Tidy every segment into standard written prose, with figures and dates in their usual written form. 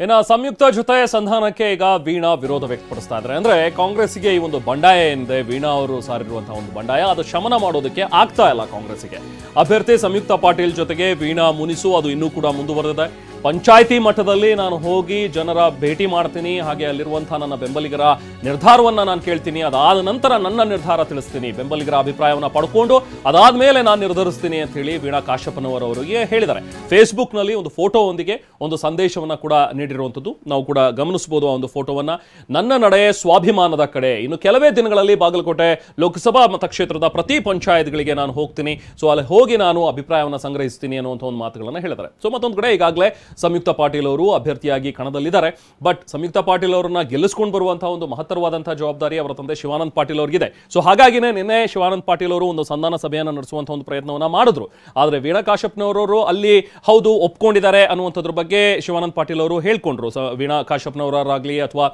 ಇನ್ನು ಸಂಯುಕ್ತ ಜೊತೆ ಸಂಧಾನಕ್ಕೆ ಈಗ ವೀಣಾ ವಿರೋಧ ವ್ಯಕ್ತಪಡಿಸ್ತಾ ಇದ್ದಾರೆ. ಅಂದ್ರೆ ಕಾಂಗ್ರೆಸ್ಗೆ ಈ ಒಂದು ಬಂಡಾಯ ಏನಿದೆ, ವೀಣಾ ಅವರು ಸಾರಿರುವಂತಹ ಒಂದು ಬಂಡಾಯ, ಅದು ಶಮನ ಮಾಡೋದಕ್ಕೆ ಆಗ್ತಾ ಇಲ್ಲ ಕಾಂಗ್ರೆಸ್ಗೆ. ಅಭ್ಯರ್ಥಿ ಸಂಯುಕ್ತ ಪಾಟೀಲ್ ಜೊತೆಗೆ ವೀಣಾ ಮುನಿಸು ಅದು ಇನ್ನೂ ಕೂಡ ಮುಂದುವರೆದಿದೆ. ಪಂಚಾಯಿತಿ ಮಟ್ಟದಲ್ಲಿ ನಾನು ಹೋಗಿ ಜನರ ಭೇಟಿ ಮಾಡ್ತೀನಿ, ಹಾಗೆ ಅಲ್ಲಿರುವಂತಹ ನನ್ನ ಬೆಂಬಲಿಗರ ನಿರ್ಧಾರವನ್ನ ನಾನು ಕೇಳ್ತೀನಿ, ಅದಾದ ನಂತರ ನನ್ನ ನಿರ್ಧಾರ ತಿಳಿಸ್ತೀನಿ, ಬೆಂಬಲಿಗರ ಅಭಿಪ್ರಾಯವನ್ನ ಪಡ್ಕೊಂಡು ಅದಾದ ಮೇಲೆ ನಾನು ನಿರ್ಧರಿಸ್ತೀನಿ ಅಂತ ಹೇಳಿ ವೀಣಾ ಕಾಶಪ್ಪನವರವರಿಗೆ ಹೇಳಿದ್ದಾರೆ. ಫೇಸ್ಬುಕ್ ನಲ್ಲಿ ಒಂದು ಫೋಟೋವೊಂದಿಗೆ ಒಂದು ಸಂದೇಶವನ್ನ ಕೂಡ ನೀಡಿರುವಂತದ್ದು ನಾವು ಕೂಡ ಗಮನಿಸಬಹುದು. ಆ ಒಂದು ಫೋಟೋವನ್ನ, ನನ್ನ ನಡೆ ಸ್ವಾಭಿಮಾನದ ಕಡೆ, ಇನ್ನು ಕೆಲವೇ ದಿನಗಳಲ್ಲಿ ಬಾಗಲಕೋಟೆ ಲೋಕಸಭಾ ಮತಕ್ಷೇತ್ರದ ಪ್ರತಿ ಪಂಚಾಯತ್ಗಳಿಗೆ ನಾನು ಹೋಗ್ತೀನಿ, ಸೊ ಅಲ್ಲಿ ಹೋಗಿ ನಾನು ಅಭಿಪ್ರಾಯವನ್ನು ಸಂಗ್ರಹಿಸ್ತೀನಿ ಅನ್ನುವಂಥ ಒಂದು ಮಾತುಗಳನ್ನು ಹೇಳಿದ್ದಾರೆ. ಸೊ ಮತ್ತೊಂದು ಕಡೆ ಈಗಾಗಲೇ ಸಂಯುಕ್ತ ಪಾಟೀಲ್ ಅವರು ಅಭ್ಯರ್ಥಿಯಾಗಿ ಕಣದಲ್ಲಿದ್ದಾರೆ. ಬಟ್ ಸಂಯುಕ್ತ ಪಾಟೀಲ್ ಅವರನ್ನ ಗೆಲ್ಲಿಸಿಕೊಂಡು ಬರುವಂತಹ ಒಂದು ಮಹತ್ತರವಾದಂತಹ ಜವಾಬ್ದಾರಿ ಅವರ ತಂದೆ ಶಿವಾನಂದ ಪಾಟೀಲ್ ಅವರಿಗಿದೆ. ಸೊ ಹಾಗಾಗಿನೇ ನಿನ್ನೆ ಶಿವಾನಂದ ಪಾಟೀಲ್ ಅವರು ಒಂದು ಸಂಧಾನ ಸಭೆಯನ್ನು ನಡೆಸುವಂತಹ ಒಂದು ಪ್ರಯತ್ನವನ್ನ ಮಾಡಿದ್ರು. ಆದ್ರೆ ವೀಣಾ ಕಾಶಪ್ಪನವರು ಅಲ್ಲಿ ಹೌದು ಒಪ್ಕೊಂಡಿದ್ದಾರೆ ಅನ್ನುವಂಥದ್ರ ಬಗ್ಗೆ ಶಿವಾನಂದ ಪಾಟೀಲ್ ಅವರು ಹೇಳ್ಕೊಂಡ್ರು. ವೀಣಾ ಕಾಶಪ್ಪನವರಾಗ್ಲಿ ಅಥವಾ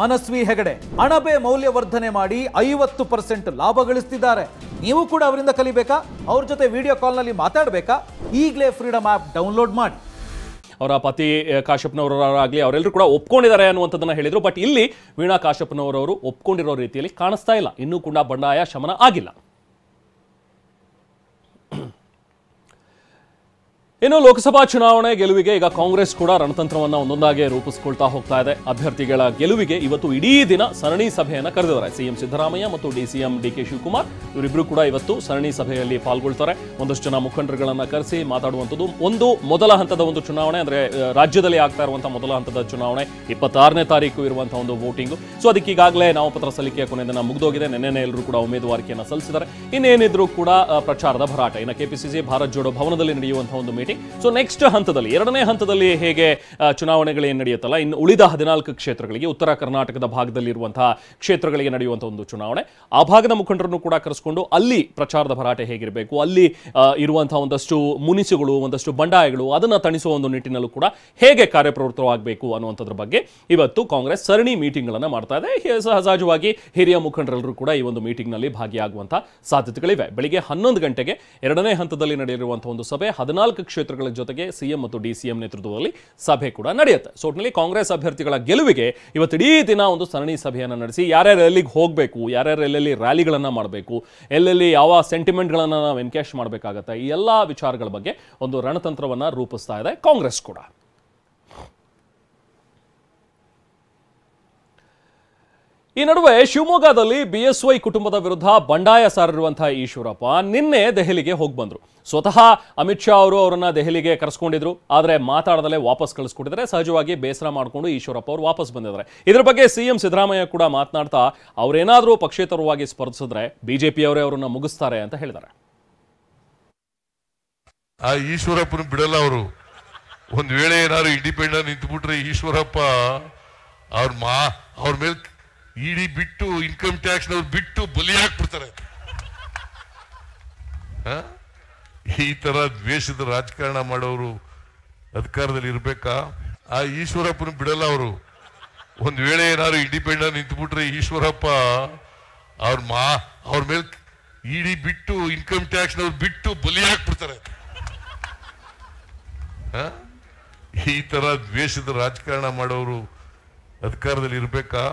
ಮನಸ್ವಿ ಹೆಗಡೆ ಅಣಬೆ ಮೌಲ್ಯವರ್ಧನೆ ಮಾಡಿ 50% ಲಾಭ ಗಳಿಸ್ತಿದ್ದಾರೆ. ನೀವು ಕೂಡ ಅವರಿಂದ ಕಲಿಬೇಕಾ? ಅವ್ರ ಜೊತೆ ವಿಡಿಯೋ ಕಾಲ್ನಲ್ಲಿ ಮಾತಾಡಬೇಕಾ? ಈಗಲೇ ಫ್ರೀಡಮ್ ಆಪ್ ಡೌನ್ಲೋಡ್ ಮಾಡಿ. ಅವರ ಪತಿ ಕಾಶಪ್ಪನವರಾಗಲಿ ಅವರೆಲ್ಲರೂ ಕೂಡ ಒಪ್ಕೊಂಡಿದ್ದಾರೆ ಅನ್ನುವಂಥದ್ದನ್ನ ಹೇಳಿದ್ರು. ಬಟ್ ಇಲ್ಲಿ ವೀಣಾ ಕಾಶಪ್ಪನವರವರು ಒಪ್ಕೊಂಡಿರೋ ರೀತಿಯಲ್ಲಿ ಕಾಣಿಸ್ತಾ ಇಲ್ಲ. ಇನ್ನೂ ಕೂಡ ಬಂಡಾಯ ಶಮನ ಆಗಿಲ್ಲ. ಇನ್ನು ಲೋಕಸಭಾ ಚುನಾವಣೆ ಗೆಲುವಿಗೆ ಈಗ ಕಾಂಗ್ರೆಸ್ ಕೂಡ ರಣತಂತ್ರವನ್ನ ಒಂದೊಂದಾಗಿ ರೂಪಿಸಿಕೊಳ್ತಾ ಹೋಗ್ತಾ ಇದೆ. ಅಭ್ಯರ್ಥಿಗಳ ಗೆಲುವಿಗೆ ಇವತ್ತು ಇಡೀ ದಿನ ಸರಣಿ ಸಭೆಯನ್ನು ಕರೆದಿದ್ದಾರೆ. ಸಿಎಂ ಸಿದ್ದರಾಮಯ್ಯ ಮತ್ತು ಡಿಸಿಎಂ ಡಿಕೆ ಶಿವಕುಮಾರ್ ಇವರಿಬ್ಬರು ಕೂಡ ಇವತ್ತು ಸರಣಿ ಸಭೆಯಲ್ಲಿ ಪಾಲ್ಗೊಳ್ತಾರೆ. ಒಂದಷ್ಟು ಜನ ಮುಖಂಡರುಗಳನ್ನ ಕರೆಸಿ ಮಾತಾಡುವಂಥದ್ದು. ಒಂದು ಮೊದಲ ಹಂತದ ಒಂದು ಚುನಾವಣೆ, ಅಂದ್ರೆ ರಾಜ್ಯದಲ್ಲಿ ಆಗ್ತಾ ಇರುವಂತಹ ಮೊದಲ ಹಂತದ ಚುನಾವಣೆ 26ನೇ ತಾರೀಕು ಇರುವಂತಹ ಒಂದು ವೋಟಿಂಗ್. ಸೊ ಅದಕ್ಕೆ ಈಗಾಗಲೇ ನಾಮಪತ್ರ ಸಲ್ಲಿಕೆಯ ಕೊನೆ ದಿನ ಮುಗಿದೋಗಿದೆ. ನಿನ್ನೆ ಎಲ್ಲರೂ ಕೂಡ ಉಮೇದುವಾರಿಕೆಯನ್ನು ಸಲ್ಲಿಸಿದ್ದಾರೆ. ಇನ್ನೇನಿದ್ರು ಕೂಡ ಪ್ರಚಾರದ ಭರಾಟೆ. ಇನ್ನು ಕೆಪಿಸಿಸಿ ಭಾರತ್ ಜೋಡೋ ಭವನದಲ್ಲಿ ನಡೆಯುವಂತಹ ಒಂದು ಮೀಟಿಂಗ್. ಸೊ ನೆಕ್ಸ್ಟ್ ಹಂತದಲ್ಲಿ, ಎರಡನೇ ಹಂತದಲ್ಲಿ ಹೇಗೆ ಚುನಾವಣೆಗಳು ಏನು ನಡೆಯುತ್ತಲ್ಲ, ಇನ್ನು ಉಳಿದ 14 ಕ್ಷೇತ್ರಗಳಿಗೆ, ಉತ್ತರ ಕರ್ನಾಟಕದ ಭಾಗದಲ್ಲಿ ಇರುವಂತಹ ಕ್ಷೇತ್ರಗಳಿಗೆ ನಡೆಯುವಂತಹ ಒಂದು ಚುನಾವಣೆ, ಆ ಭಾಗದ ಮುಖಂಡರನ್ನು ಕೂಡ ಕರೆಸಿಕೊಂಡು ಅಲ್ಲಿ ಪ್ರಚಾರದ ಭರಾಟೆ ಹೇಗಿರಬೇಕು, ಅಲ್ಲಿ ಇರುವಂತಹ ಒಂದಷ್ಟು ಮುನಿಸುಗಳು, ಒಂದಷ್ಟು ಬಂಡಾಯಗಳು, ಅದನ್ನು ತಣಿಸುವ ಒಂದು ನಿಟ್ಟಿನಲ್ಲೂ ಕೂಡ ಹೇಗೆ ಕಾರ್ಯಪ್ರವೃತ್ತವಾಗಬೇಕು ಅನ್ನುವಂಥದ್ರ ಬಗ್ಗೆ ಇವತ್ತು ಕಾಂಗ್ರೆಸ್ ಸರಣಿ ಮೀಟಿಂಗ್ಗಳನ್ನು ಮಾಡ್ತಾ ಇದೆ. ಸಹಜವಾಗಿ ಹಿರಿಯ ಮುಖಂಡರೆಲ್ಲರೂ ಕೂಡ ಈ ಒಂದು ಮೀಟಿಂಗ್ನಲ್ಲಿ ಭಾಗಿಯಾಗುವಂತಹ ಸಾಧ್ಯತೆಗಳಿವೆ. ಬೆಳಿಗ್ಗೆ 11 ಗಂಟೆಗೆ ಎರಡನೇ ಹಂತದಲ್ಲಿ ನಡೆಯಲಿರುವಂತಹ ಒಂದು ಸಭೆ, 14 ಕ್ಷೇತ್ರಗಳ ಜೊತೆಗೆ ಸಿಎಂ ಮತ್ತು ಡಿಸಿಎಂ ನೇತೃತ್ವದಲ್ಲಿ ಸಭೆ ಕೂಡ ನಡೆಯುತ್ತೆ. ಸೊ ಒಟ್ಟಿನಲ್ಲಿ ಕಾಂಗ್ರೆಸ್ ಅಭ್ಯರ್ಥಿಗಳ ಗೆಲುವಿಗೆ ಇವತ್ತಿಡೀ ದಿನ ಒಂದು ಸರಣಿ ಸಭೆಯನ್ನು ನಡೆಸಿ ಯಾರ್ಯಾರು ಎಲ್ಲಿಗೆ ಹೋಗಬೇಕು, ಯಾರ್ಯಾರು ಎಲ್ಲೆಲ್ಲಿ ರ್ಯಾಲಿಗಳನ್ನು ಮಾಡಬೇಕು, ಎಲ್ಲೆಲ್ಲಿ ಯಾವ ಸೆಂಟಿಮೆಂಟ್ಗಳನ್ನು ನಾವು ಎನ್ಕ್ಯಾಶ್ ಮಾಡಬೇಕಾಗತ್ತೆ, ಈ ಎಲ್ಲ ವಿಚಾರಗಳ ಬಗ್ಗೆ ಒಂದು ರಣತಂತ್ರವನ್ನು ರೂಪಿಸ್ತಾ ಇದೆ ಕಾಂಗ್ರೆಸ್ ಕೂಡ. ಈ ನಡುವೆ ಶಿವಮೊಗ್ಗದಲ್ಲಿ ಬಿಎಸ್ವೈ ಕುಟುಂಬದ ವಿರುದ್ಧ ಬಂಡಾಯ ಸಾರಿರುವಂತಹ ಈಶ್ವರಪ್ಪ ನಿನ್ನೆ ದೆಹಲಿಗೆ ಹೋಗಿ ಬಂದ್ರು. ಸ್ವತಃ ಅಮಿತ್ ಶಾ ಅವರು ಅವರನ್ನ ದೆಹಲಿಗೆ ಕರೆಸ್ಕೊಂಡಿದ್ರು. ಆದರೆ ಮಾತಾಡದಲ್ಲೇ ವಾಪಸ್ ಕಳಿಸ್ಕೊಟ್ಟಿದ್ದಾರೆ. ಸಹಜವಾಗಿ ಬೇಸರ ಮಾಡಿಕೊಂಡು ಈಶ್ವರಪ್ಪ ಅವರು ವಾಪಸ್ ಬಂದಿದ್ದಾರೆ. ಇದ್ರ ಬಗ್ಗೆ ಸಿಎಂ ಸಿದ್ದರಾಮಯ್ಯ ಕೂಡ ಮಾತನಾಡ್ತಾ ಅವರೇನಾದರೂ ಪಕ್ಷೇತರವಾಗಿ ಸ್ಪರ್ಧಿಸಿದ್ರೆ ಬಿಜೆಪಿಯವರೇ ಅವರನ್ನ ಮುಗಿಸ್ತಾರೆ ಅಂತ ಹೇಳಿದ್ದಾರೆ. ಆ ಈಶ್ವರಪ್ಪನ ಬಿಡಲ್ಲ ಅವರು. ಒಂದ್ ವೇಳೆ ಏನಾದ್ರು ಇಂಡಿಪೆಂಡೆಂಟ್ ನಿಂತುಬಿಟ್ರೆ ಈಶ್ವರಪ್ಪ ಅವ್ರ ಮೇಲೆ ಇಡಿ ಬಿಟ್ಟು ಇನ್ಕಮ್ ಟ್ಯಾಕ್ಸ್ ಬಿಟ್ಟು ಬಲಿ ಹಾಕ್ಬಿಡ್ತಾರೆ. ಈ ತರ ದ್ವೇಷದ ರಾಜಕಾರಣ ಮಾಡೋರು ಅಧಿಕಾರದಲ್ಲಿ ಇರ್ಬೇಕಾ? ಆ ಈಶ್ವರಪ್ಪನ ಬಿಡಲ್ಲ ಅವರು. ಒಂದ್ ವೇಳೆ ಏನಾದ್ರು ಇಂಡಿಪೆಂಡೆಂಟ್ ನಿಂತುಬಿಟ್ರೆ ಈಶ್ವರಪ್ಪ ಅವ್ರ ಮೇಲೆ ಇಡಿ ಬಿಟ್ಟು ಇನ್ಕಮ್ ಟ್ಯಾಕ್ಸ್ ಬಿಟ್ಟು ಬಲಿ ಹಾಕ್ಬಿಡ್ತಾರೆ. ಈ ತರ ದ್ವೇಷದ ರಾಜಕಾರಣ ಮಾಡೋರು ಅಧಿಕಾರದಲ್ಲಿ ಇರ್ಬೇಕಾ?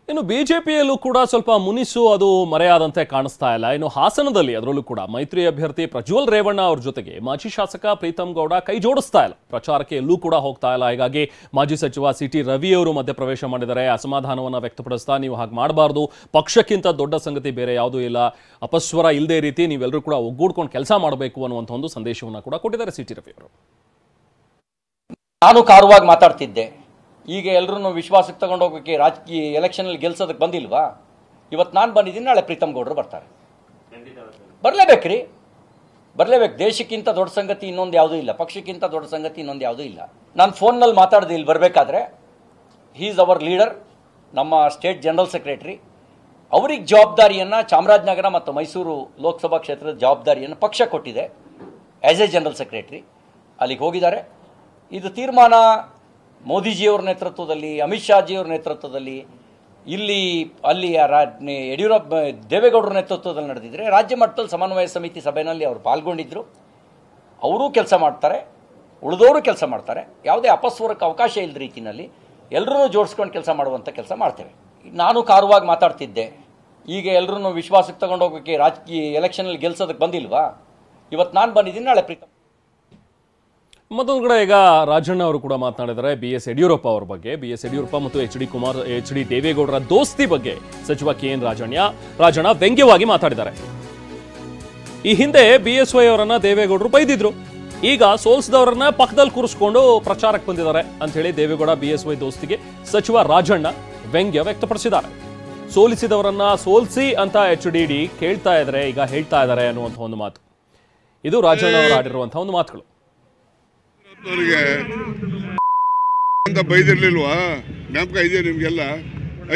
ಇನ್ನು ಬಿಜೆಪಿಯಲ್ಲೂ ಕೂಡ ಸ್ವಲ್ಪ ಮುನಿಸು ಅದು ಮರೆಯಾದಂತೆ ಕಾಣಿಸ್ತಾ ಇಲ್ಲ. ಇನ್ನು ಹಾಸನದಲ್ಲಿ ಅದರಲ್ಲೂ ಕೂಡ ಮೈತ್ರಿ ಅಭ್ಯರ್ಥಿ ಪ್ರಜ್ವಲ್ ರೇವಣ್ಣ ಅವ್ರ ಜೊತೆಗೆ ಮಾಜಿ ಶಾಸಕ ಪ್ರೀತಮ್ ಗೌಡ ಕೈ ಜೋಡಿಸ್ತಾ ಇಲ್ಲ, ಪ್ರಚಾರಕ್ಕೆ ಎಲ್ಲೂ ಕೂಡ ಹೋಗ್ತಾ ಇಲ್ಲ. ಹೀಗಾಗಿ ಮಾಜಿ ಸಚಿವ ಸಿಟಿ ರವಿ ಅವರು ಮಧ್ಯಪ್ರವೇಶ ಮಾಡಿದ್ದಾರೆ. ಅಸಮಾಧಾನವನ್ನು ವ್ಯಕ್ತಪಡಿಸ್ತಾ ನೀವು ಹಾಗೆ ಮಾಡಬಾರ್ದು, ಪಕ್ಷಕ್ಕಿಂತ ದೊಡ್ಡ ಸಂಗತಿ ಬೇರೆ ಯಾವುದೂ ಇಲ್ಲ, ಅಪಸ್ವರ ಇಲ್ಲದೇ ರೀತಿ ನೀವೆಲ್ಲರೂ ಕೂಡ ಒಗ್ಗೂಡ್ಕೊಂಡು ಕೆಲಸ ಮಾಡಬೇಕು ಅನ್ನುವಂಥ ಒಂದು ಸಂದೇಶವನ್ನು ಕೂಡ ಕೊಟ್ಟಿದ್ದಾರೆ ಸಿಟಿ ರವಿ ಅವರು. ನಾನು ಕಾರುವಾಗಿ ಮಾತಾಡ್ತಿದ್ದೆ, ಈಗ ಎಲ್ಲರೂ ವಿಶ್ವಾಸಕ್ಕೆ ತಗೊಂಡು ಹೋಗೋಕ್ಕೆ ರಾಜಕೀಯ ಎಲೆಕ್ಷನಲ್ಲಿ ಗೆಲ್ಸೋದಕ್ಕೆ ಬಂದಿಲ್ವಾ? ಇವತ್ತು ನಾನು ಬಂದಿದ್ದೀನಿ, ನಾಳೆ ಪ್ರೀತಮ್ ಗೌಡರು ಬರ್ತಾರೆ. ಬರಲೇಬೇಕ್ರಿ, ಬರಲೇಬೇಕು. ದೇಶಕ್ಕಿಂತ ದೊಡ್ಡ ಸಂಗತಿ ಇನ್ನೊಂದು ಯಾವುದೂ ಇಲ್ಲ, ಪಕ್ಷಕ್ಕಿಂತ ದೊಡ್ಡ ಸಂಗತಿ ಇನ್ನೊಂದು ಯಾವುದೂ ಇಲ್ಲ. ನಾನು ಫೋನ್ನಲ್ಲಿ ಮಾತಾಡಿದೆ ಇಲ್ಲಿ ಬರಬೇಕಾದ್ರೆ. ಹೀ ಈಸ್ ಅವರ್ ಲೀಡರ್, ನಮ್ಮ ಸ್ಟೇಟ್ ಜನರಲ್ ಸೆಕ್ರೆಟರಿ. ಅವ್ರಿಗೆ ಜವಾಬ್ದಾರಿಯನ್ನು ಚಾಮರಾಜನಗರ ಮತ್ತು ಮೈಸೂರು ಲೋಕಸಭಾ ಕ್ಷೇತ್ರದ ಜವಾಬ್ದಾರಿಯನ್ನು ಪಕ್ಷ ಕೊಟ್ಟಿದೆ. ಆ್ಯಸ್ ಎ ಜನರಲ್ ಸೆಕ್ರೆಟರಿ ಅಲ್ಲಿಗೆ ಹೋಗಿದ್ದಾರೆ. ಇದು ತೀರ್ಮಾನ ಮೋದಿಜಿಯವರ ನೇತೃತ್ವದಲ್ಲಿ, ಅಮಿತ್ ಶಾಜಿಯವರ ನೇತೃತ್ವದಲ್ಲಿ, ಅಲ್ಲಿ ಯಡಿಯೂರಪ್ಪ ದೇವೇಗೌಡರ ನೇತೃತ್ವದಲ್ಲಿ ನಡೆದಿದ್ರೆ ರಾಜ್ಯ ಮಟ್ಟದಲ್ಲಿ ಸಮನ್ವಯ ಸಮಿತಿ ಸಭೆಯಲ್ಲಿ ಅವರು ಪಾಲ್ಗೊಂಡಿದ್ದರು. ಅವರೂ ಕೆಲಸ ಮಾಡ್ತಾರೆ. ಉಳಿದವರು ಕೆಲಸ ಮಾಡ್ತಾರೆ. ಯಾವುದೇ ಅಪಸ್ವರಕ್ಕೆ ಅವಕಾಶ ಇಲ್ಲದ ರೀತಿಯಲ್ಲಿ ಎಲ್ಲರೂ ಜೋಡಿಸ್ಕೊಂಡು ಕೆಲಸ ಮಾಡುವಂಥ ಕೆಲಸ ಮಾಡ್ತೇವೆ. ನಾನು ಕಾರುವಾಗಿ ಮಾತಾಡ್ತಿದ್ದೆ, ಈಗ ಎಲ್ಲರೂ ವಿಶ್ವಾಸಕ್ಕೆ ತಗೊಂಡೋಗೋಕ್ಕೆ ರಾಜಕೀಯ ಎಲೆಕ್ಷನಲ್ಲಿ ಗೆಲ್ಸೋದಕ್ಕೆ ಬಂದಿಲ್ವಾ? ಇವತ್ತು ನಾನು ಬಂದಿದ್ದೀನಿ, ನಾಳೆ ಪ್ರೀತಮ್. ಮತ್ತೊಂದು ಕಡೆ ಈಗ ರಾಜಣ್ಣ ಅವರು ಕೂಡ ಮಾತನಾಡಿದ್ದಾರೆ BS ಯಡಿಯೂರಪ್ಪ ಅವರ ಬಗ್ಗೆ. BS ಯಡಿಯೂರಪ್ಪ ಮತ್ತು HD ದೇವೇಗೌಡರ ದೋಸ್ತಿ ಬಗ್ಗೆ ಸಚಿವ KN ರಾಜಣ್ಣ ವ್ಯಂಗ್ಯವಾಗಿ ಮಾತಾಡಿದ್ದಾರೆ. ಈ ಹಿಂದೆ BSY ಅವರನ್ನ ದೇವೇಗೌಡರು ಬೈದಿದ್ರು, ಈಗ ಸೋಲ್ಸಿದವರನ್ನ ಪಕ್ಕದಲ್ಲಿ ಕೂರಿಸ್ಕೊಂಡು ಪ್ರಚಾರಕ್ಕೆ ಬಂದಿದ್ದಾರೆ ಅಂತ ಹೇಳಿ ದೇವೇಗೌಡ BSY ದೋಸ್ತಿಗೆ ಸಚಿವ ರಾಜಣ್ಣ ವ್ಯಂಗ್ಯ ವ್ಯಕ್ತಪಡಿಸಿದ್ದಾರೆ. ಸೋಲಿಸಿದವರನ್ನ ಸೋಲ್ಸಿ ಅಂತ HDD ಕೇಳ್ತಾ ಇದ್ದಾರೆ, ಈಗ ಹೇಳ್ತಾ ಇದ್ದಾರೆ ಅನ್ನುವಂಥ ಒಂದು ಮಾತು. ಇದು ರಾಜಣ್ಣ ಅವರು ಆಡಿರುವಂತಹ ಒಂದು ಮಾತುಗಳು. ಅಂತ ಬೈದಿರ್ಲಿಲ್ವಾ? ಜ್ಞಾಪಕ ಇದೆಯಾ ನಿಮ್ಗೆಲ್ಲ?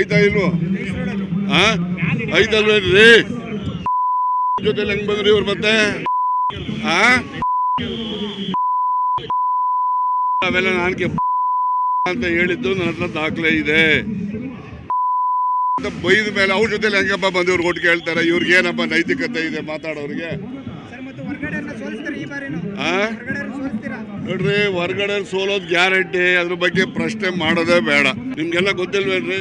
ಐತಾ ಇಲ್ವೋ? ಐತಲ್ವೇನ್ರಿ? ಜೊತೆಲಿ ಹೆಂಗ್ ಬಂದ್ರಿ ಇವ್ರು ಮತ್ತೆ? ಅವೆಲ್ಲ ನಾನ್ಗೆ ಅಂತ ಹೇಳಿದ್ದು ನನ್ನ ಹತ್ರ ದಾಖಲೆ ಇದೆ. ಬೈದ ಮೇಲೆ ಅವ್ರ ಜೊತೆಲಿ ಹೆಂಗಪ್ಪ ಬಂದು ಇವ್ರಿಗೆ ಒಟ್ಟಿಗೆ ಹೇಳ್ತಾರೆ? ಇವ್ರಿಗೆ ಏನಪ್ಪ ನೈತಿಕತೆ ಇದೆ ಮಾತಾಡೋರಿಗೆ? ನೋಡ್ರಿ, ಹೊರಗಡೆ ಸೋಲೋದು ಗ್ಯಾರಂಟಿ, ಅದ್ರ ಬಗ್ಗೆ ಪ್ರಶ್ನೆ ಮಾಡೋದೇ ಬೇಡ. ನಿಮ್ಗೆಲ್ಲ ಗೊತ್ತಿಲ್ವೇನ್ರಿ?